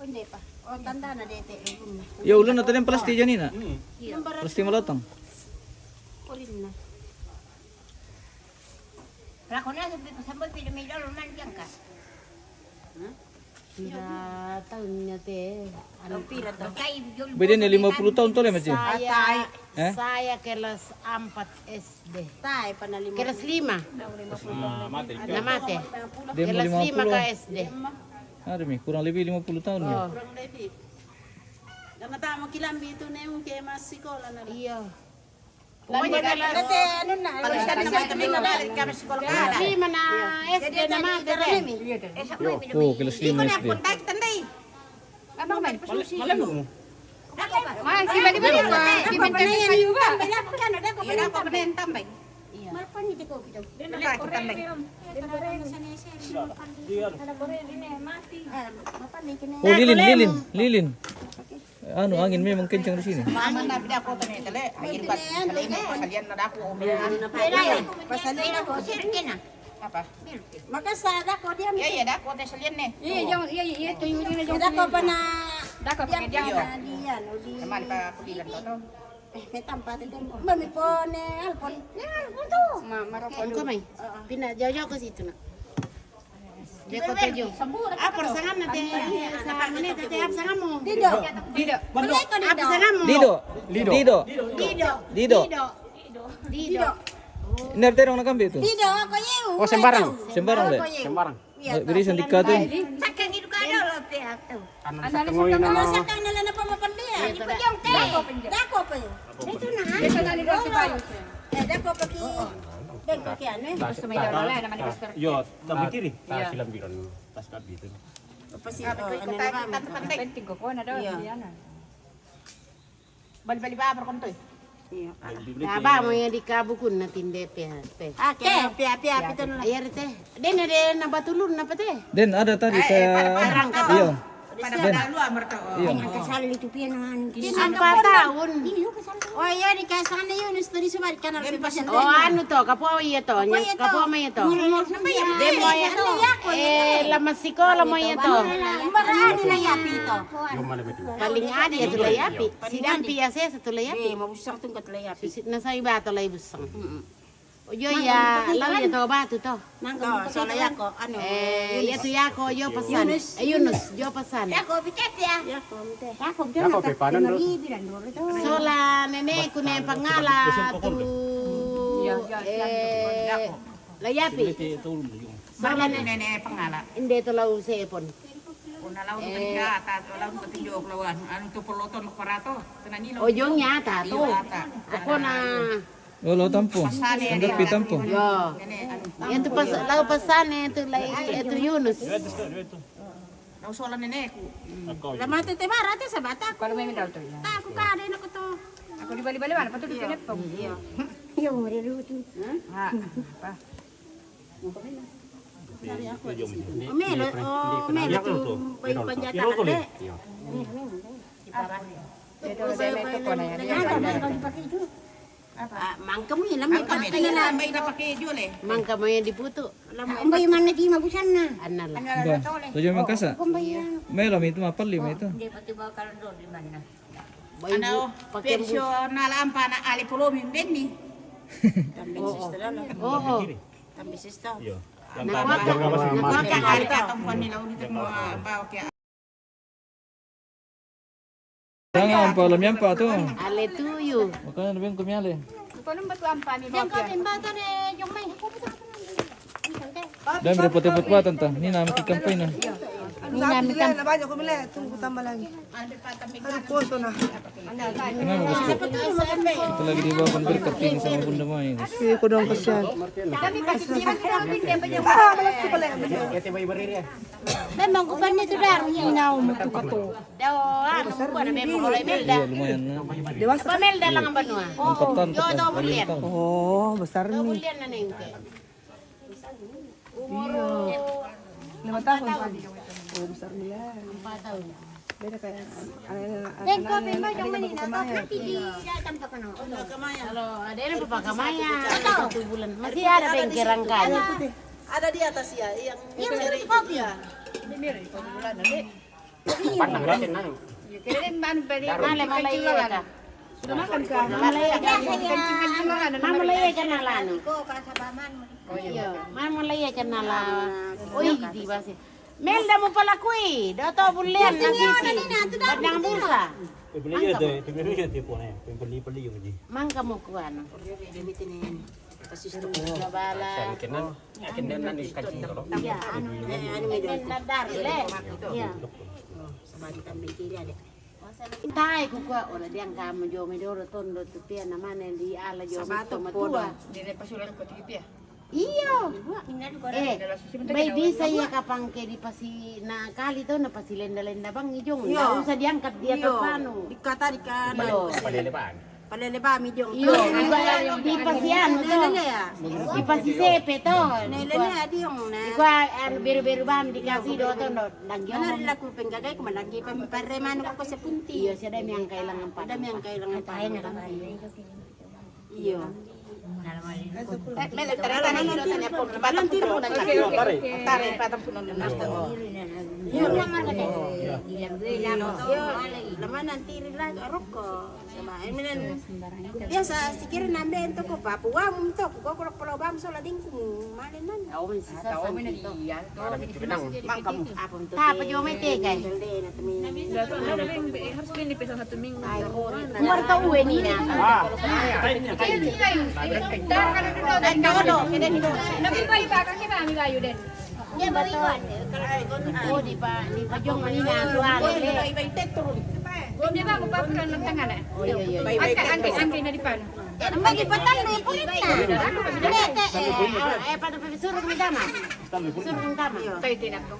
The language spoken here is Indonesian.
Hindi pa. O, tanda na dito. Ya ulan natin yung plastic dyan na. Plastic malotong. Ulin na. Rako na, sabay pinamidal man diyan ka. Pira tahun niya te. Ano pira to? Pwede na 50 taon to lang, Machi. Saya kelas 4 SD. Tay panalima. Kelas 5. Namate. Kelas 5 ka SD. Arimi, kurang lebih 50 tahun ya. Kurang lebih. Karena tama kilambi itu na yung kaya mas sekolah na. Iya. Pokoknya kasi ano na, pagkakita naman kami na dahil kami sekolah ka. Lima na SD naman. Oh, kelas 5 SD. Abang man, Malam mo. man, tiba-tiba yun ba? Tiba-tiba yun ba? Ako pa rin tambay. Oh, lilin. Ano, angin memang kencang di sini. Mama na bida ko tani tale. Ayun ba? Kalinya pasalian na dako o Pasalin ako, sirkin na. apa? Makasada ko dia. Iya dako ta salian ne. Iya, ito yung rin na yung... Dako pa na. Dako pa na diyan. Diyan, o di. Naman pa pugilan to to. May tampat din. Mami po ne alpon. Alpon to. Marapon ko may. Pinajaw-jaw ko situ na. Dia ko tayo. Ah, persangan na te. Sa ni te persangan mo. Dido. Apa sangan mo? Dido. Ini arti orang nakambi itu. Dido ko yu. Oh, sembarang. Sembarang deh. Sembarang. Beri sandika tuh. Sakang itu ka daw lo te ato. Kanan sa tungoy na. Sakang nila na pamapandiya. Di pa yung te. Dako pa yun. Ito na ha. Ito na ni Dr. Bayo. Dako pa ki. Dako ki ano eh. Gusto may daw na naman ni Pastor. Yo, tabi kiri. Tas silang biron. Tas kabi itu. Pasi ano na ba? Penting ko na daw. Yan na. Bali-bali ba kon to? Aba mo yung di kabukun na tinde pe. Kaya pia ito na. Ayar te. Den na batulun na pate. Den ada tadi saya. Iya. Pada dalu amarto. Iya. Kasal itu pian naman. Sampai tahun. Oh iya di kasana yun. Istri sumat kanal pipasan. Oh anu to, kapo iya to. Kapo mo iya to. Den mo lamas sekolah mo iya to. Marami na yapi ito. Yo mana betul. Paling ada ya tulay yapi. Sidampi ya saya tulay yapi. Mabusang tong katulay yapi. Nasa iba tulay busang. Oyo ya, lalu ya to batu to. Nangko solaya ko ano. Ya tu ya ko yo pesan. Yunus, yo pesan. Ako biket ya. Ako Ako pe panon do. Sola nenek ku ne pangala tu. Layapi. Sola nene pangala. Inde to lau sepon. Una law ni ka ta law to tiyo lawan. Anu to poloton parato. Tenani lo. Oyo nyata to. Ako na Oh, lo tampo. Anda pi tampo. yo. Yang tu pas lau pesan itu itu Yunus. Law sola nene ku. Lamate te barate sa bata. Kalau may daw to. Aku ka din ako to. Ako di bali-bali man patuloy pinat po. Yo, mariluto. Ha. Pa. Melo tu bayi panjata kade. Ito sa ko na yan. Mangkem hilam Kami na may napake jole. Mangka mo yung diputo. Ang bayi man na di mabusan na. Anala. Ba. Tujuh mangkasa. Melam itu mah pali mah itu. Hindi pati ba karon do di man na. Ano, persyo na lampa na ali polomi benni. Oo. Tambisis to. Yo. Nakakakari ka tong panila ulit mo bawa kaya. Jangan palam yang pak tuh. Ale tuyo. Makanya lebih kumyale. Paano ba to ang pani Yang kau timbata ne yung may. Dan berpot-pot ba tanta. Ini nama kampanye na. Kenapa gusto? Ito lagi di bawah berkat ini sama bunda mo ini. Memang ko pa nito dar hinaw mo to kato. Daw ano ko na may pagolay melda. Iya lumayan na. Pa melda lang ang banwa. Ang kaptan Yo do bulian. Oh, besar Do nih. bulian na nengke. Umur 5 tahun tadi. Oh, besar nila. 4 tahun. Beda kayak Dan ko bimba yung manina ko pati di datang pa kano. Kalau ada yang papakamaya. 1 bulan. Masih ada bengkerang kanya. ada di atas ya yang Iya, kopi. Pandang latin na. Kirain man bali. Malay ka. Sudah makan ka? Malay ka. Kencing-kencing lang ano. Malay ka na lano. Iya, malay ka na la. Oy, di ba si Melda mo pala ko eh. Dato bulian na sisi. Badang bursa. Pembeli ada, pembeli ada tiap orang. Pembeli yung di. Mangka mo ko ano. Babala. Akin din na ni kancing kalau. Iya, ano dadar le. Iya. Tay ko ko ora diang ka mo jo me doro tondo tu pia na mane di ala jo to matua. Dili pasulan ko tipi ya. Iyo. May bisa ya kapang ke di pasi na kali to na pasilenda-lenda bang ijong. Enggak usah diangkat dia ke pano. Dikata Palelepan. paleleba mi jong. Iyo, di pasian to. Di pasi sepe to. Nele adi yung na. Ikuha biru-biru bam dikasih do to no. Ano rin ako penggagay ko malagi pa pareman ko sa punti. Iyo, siya dami ang kailangan pa. Dami ang kailangan pa. Iyo. Mele tarala na nito tanya po. Batang tiro na tayo. Tare patang puno na nasta. Iyo naman ka din. Iyo, laman ang tiri lang arok ko. Sama eminen. Biasa sikir nambe ento ko papuwa mo to. Ko ko pala bam so lading ko malinan. Ako man sa sasan dito. Mangkam. Tapa jo may tegay. Harus pinipis ang satu minggu. Umar ka uwi ni na. Dan dodo, kede ni dodo. Nagibay ba kang kina mi layo din. Ya betul. Oh di pa jong ni na tuan le. Di ba mo papulan ng tangan eh? Oh iya iya. Angkay na di pa. Magi patan ni pulit na. Dede pada suruh mi dama. Suruh mi dama. Kayo tinak ko.